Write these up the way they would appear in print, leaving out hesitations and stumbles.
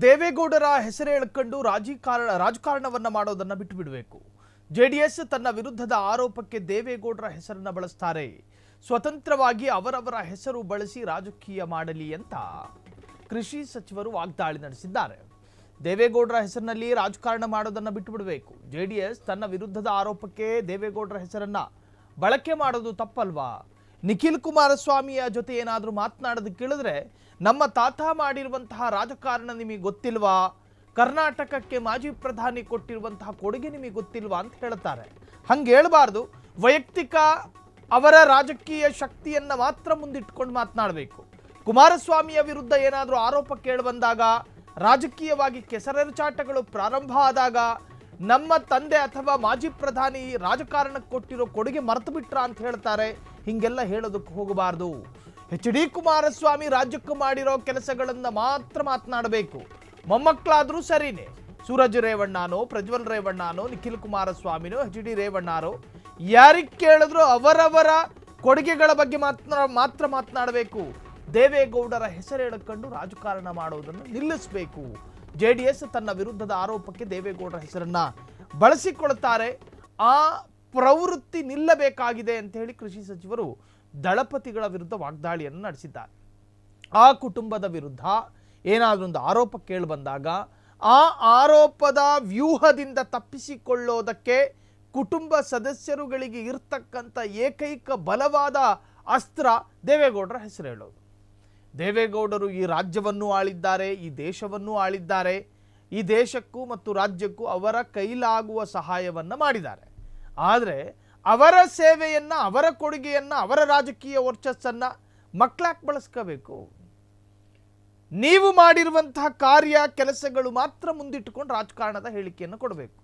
ದೇವೇಗೌಡರ ಹೆಸರು ಹೇಳಿಕೊಂಡು ರಾಜಕಾರಣವನ್ನ ಮಾಡೋದನ್ನ ಬಿಟ್ಟು ಬಿಡಬೇಕು. ಜೆಡಿಎಸ್ ತನ್ನ ವಿರುದ್ಧದ ಆರೋಪಕ್ಕೆ ದೇವೇಗೌಡರ ಹೆಸರನ್ನ ಬಳಸ್ತಾರೆ. ಸ್ವತಂತ್ರವಾಗಿ ಅವರವರ ಹೆಸರು ಬಳಸಿ ರಾಜಕೀಯ ಮಾಡಲಿ ಅಂತ ಕೃಷಿ ಸಚಿವರು ವಾಗ್ದಾಳಿ ನಡೆಸಿದ್ದಾರೆ. ದೇವೇಗೌಡರ ಹೆಸರಿನಲ್ಲಿ ರಾಜಕಾರಣ ಮಾಡೋದನ್ನ ಬಿಟ್ಟು ಬಿಡಬೇಕು. ಜೆಡಿಎಸ್ ತನ್ನ ವಿರುದ್ಧದ ಆರೋಪಕ್ಕೆ ದೇವೇಗೌಡರ ಹೆಸರನ್ನ ಬಳಕೆ ಮಾಡೋದು ತಪ್ಪಲ್ವಾ? ನಿಖಿಲ್ ಕುಮಾರಸ್ವಾಮಿಯ ಜೊತೆ ಏನಾದರೂ ಮಾತನಾಡೋದಕ್ಕೆ ಕೇಳಿದ್ರೆ ನಮ್ಮ ತಾತ ಮಾಡಿರುವಂತಹ ರಾಜಕಾರಣ ನಿಮಗೆ ಗೊತ್ತಿಲ್ವಾ? ಕರ್ನಾಟಕಕ್ಕೆ ಮಾಜಿ ಪ್ರಧಾನಿ ಕೊಟ್ಟಿರುವಂತಹ ಕೊಡುಗೆ ನಿಮಗೆ ಗೊತ್ತಿಲ್ವಾ ಅಂತ ಹೇಳ್ತಾರೆ. ಹಂಗೆ ಹೇಳಬಾರ್ದು. ವೈಯಕ್ತಿಕ ಅವರ ರಾಜಕೀಯ ಶಕ್ತಿಯನ್ನ ಮಾತ್ರ ಮುಂದಿಟ್ಕೊಂಡು ಮಾತನಾಡಬೇಕು. ಕುಮಾರಸ್ವಾಮಿಯ ವಿರುದ್ಧ ಏನಾದರೂ ಆರೋಪ ಕೇಳಿಬಂದಾಗ, ರಾಜಕೀಯವಾಗಿ ಕೆಸರೆರಚಾಟಗಳು ಪ್ರಾರಂಭ ಆದಾಗ ನಮ್ಮ ತಂದೆ ಅಥವಾ ಮಾಜಿ ಪ್ರಧಾನಿ ರಾಜಕಾರಣಕ್ಕೆ ಕೊಟ್ಟಿರೋ ಕೊಡುಗೆ ಮರೆತು ಬಿಟ್ರ ಅಂತ ಹೇಳ್ತಾರೆ. ಹಿಂಗೆಲ್ಲ ಹೇಳೋದಕ್ಕೆ ಹೋಗಬಾರ್ದು. HD ಕುಮಾರಸ್ವಾಮಿ ರಾಜ್ಯಕ್ಕೆ ಮಾಡಿರೋ ಕೆಲಸಗಳನ್ನ ಮಾತ್ರ ಮಾತನಾಡಬೇಕು. ಮೊಮ್ಮಕ್ಕಳಾದ್ರೂ ಸರಿನೇ, ಸೂರಜ್ ರೇವಣ್ಣನೋ, ಪ್ರಜ್ವಲ್ ರೇವಣ್ಣನೋ, ನಿಖಿಲ್ ಕುಮಾರಸ್ವಾಮಿನೋ, HD ರೇವಣ್ಣನೋ, ಯಾರಿಗೆ ಕೇಳಿದ್ರು ಅವರವರ ಕೊಡುಗೆಗಳ ಬಗ್ಗೆ ಮಾತ್ರ ಮಾತನಾಡಬೇಕು. ದೇವೇಗೌಡರ ಹೆಸರು ಹೇಳಿಕೊಂಡು ರಾಜಕಾರಣ ಮಾಡೋದನ್ನು ನಿಲ್ಲಿಸಬೇಕು. JDS ತನ್ನ ವಿರುದ್ಧದ ಆರೋಪಕ್ಕೆ ದೇವೇಗೌಡರ ಹೆಸರನ್ನ ಬಳಸಿಕೊಳ್ತಾರೆ. ಆ ಪ್ರವೃತ್ತಿ ನಿಲ್ಲಬೇಕಾಗಿದೆ ಅಂತ ಹೇಳಿ ಕೃಷಿ ಸಚಿವರು ದಳಪತಿಗಳ ವಿರುದ್ಧ ವಾಗ್ದಾಳಿಯನ್ನು ನಡೆಸಿದ್ದಾರೆ. ಆ ಕುಟುಂಬದ ವಿರುದ್ಧ ಏನಾದರೂ ಒಂದು ಆರೋಪ ಕೇಳಿ ಬಂದಾಗ ಆ ಆರೋಪದ ವ್ಯೂಹದಿಂದ ತಪ್ಪಿಸಿಕೊಳ್ಳೋದಕ್ಕೆ ಕುಟುಂಬ ಸದಸ್ಯರುಗಳಿಗೆ ಇರ್ತಕ್ಕಂಥ ಏಕೈಕ ಬಲವಾದ ಅಸ್ತ್ರ ದೇವೇಗೌಡರ ಹೆಸರು ಹೇಳೋದು. ದೇವೇಗೌಡರು ಈ ರಾಜ್ಯವನ್ನು ಆಳಿದ್ದಾರೆ, ಈ ದೇಶವನ್ನು ಆಳಿದ್ದಾರೆ. ಈ ದೇಶಕ್ಕೂ ಮತ್ತು ರಾಜ್ಯಕ್ಕೂ ಅವರ ಕೈಲಾಗುವ ಸಹಾಯವನ್ನು ಮಾಡಿದ್ದಾರೆ. ಆದರೆ ಅವರ ಸೇವೆಯನ್ನ, ಅವರ ಕೊಡುಗೆಯನ್ನ, ಅವರ ರಾಜಕೀಯ ವರ್ಚಸ್ಸನ್ನ ಮಕ್ಕಳಾಗಿ ಬಳಸ್ಕೋಬೇಕು. ನೀವು ಮಾಡಿರುವಂತಹ ಕಾರ್ಯ ಕೆಲಸಗಳು ಮಾತ್ರ ಮುಂದಿಟ್ಟುಕೊಂಡು ರಾಜಕಾರಣದ ಹೇಳಿಕೆಯನ್ನು ಕೊಡಬೇಕು.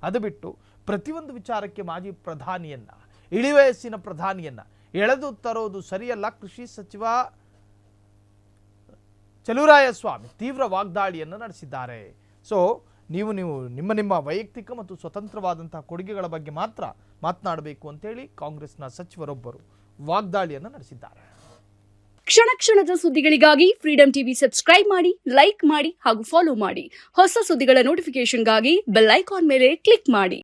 ಅದು ಬಿಟ್ಟು ಪ್ರತಿಯೊಂದು ವಿಚಾರಕ್ಕೆ ಮಾಜಿ ಪ್ರಧಾನಿಯನ್ನ, ಇಳಿವಯಸ್ಸಿನ ಪ್ರಧಾನಿಯನ್ನ ಎಳೆದು ತರೋದು ಸರಿಯಲ್ಲ. ಕೃಷಿ ಸಚಿವ ಚಲುವರಾಯಸ್ವಾಮಿ ತೀವ್ರ ವಾಗ್ದಾಳಿಯನ್ನು ನಡೆಸಿದ್ದಾರೆ. ಸೊ ನೀವು ನಿಮ್ಮ ವೈಯಕ್ತಿಕ ಮತ್ತು ಸ್ವತಂತ್ರವಾದಂತಹ ಕೊಡುಗೆಗಳ ಬಗ್ಗೆ ಮಾತ್ರ ಮಾತನಾಡಬೇಕು ಅಂತೇಳಿ ಕಾಂಗ್ರೆಸ್ನ ಸಚಿವರೊಬ್ಬರು ವಾಗ್ದಾಳಿಯನ್ನು ನಡೆಸಿದ್ದಾರೆ. ಕ್ಷಣ ಕ್ಷಣದ ಸುದ್ದಿಗಳಿಗಾಗಿ ಫ್ರೀಡಂ ಟಿವಿ ಸಬ್ಸ್ಕ್ರೈಬ್ ಮಾಡಿ, ಲೈಕ್ ಮಾಡಿ ಹಾಗೂ ಫಾಲೋ ಮಾಡಿ. ಹೊಸ ಸುದ್ದಿಗಳ ನೋಟಿಫಿಕೇಶನ್ಗಾಗಿ ಬೆಲ್ ಐಕಾನ್ ಮೇಲೆ ಕ್ಲಿಕ್ ಮಾಡಿ.